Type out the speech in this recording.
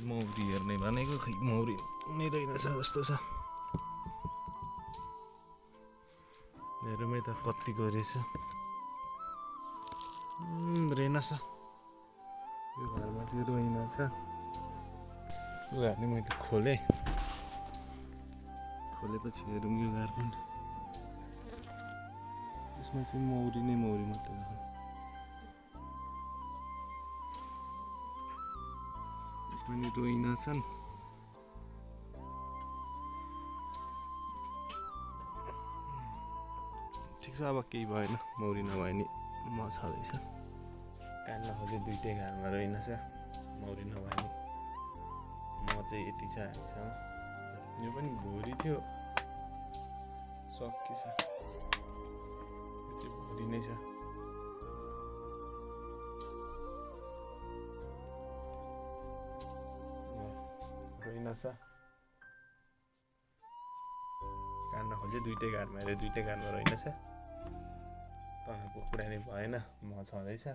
मौरी हेर्ने भनेको खै मौरी हुने रहेनछ जस्तो छ। मेरोमै त कत्तिको रहेछ रहेनछ। यो घरमा चाहिँ रहेनछ। यो घर नि मैले खोलेपछि हेरौँ यो घर पनि। यसमा चाहिँ मौरी नै मौरी मात्रै छ। यसमा नि रहेनछन्। ठिक छ, अब केही भएन, मौरी नभए नि म छँदैछ। कान नखोजे दुइटै घरमा रहेनछ, मौरी नभए नि म चाहिँ यति छ हामीसँग। यो पनि भुरी थियो, सकिएछ, यो चाहिँ भुरी नै छ। रहेनछ, कान नखोजे दुइटै घरमा हेरे दुइटै घरमा रहेनछ। तँको कुरा नै भएन, म छँदैछ।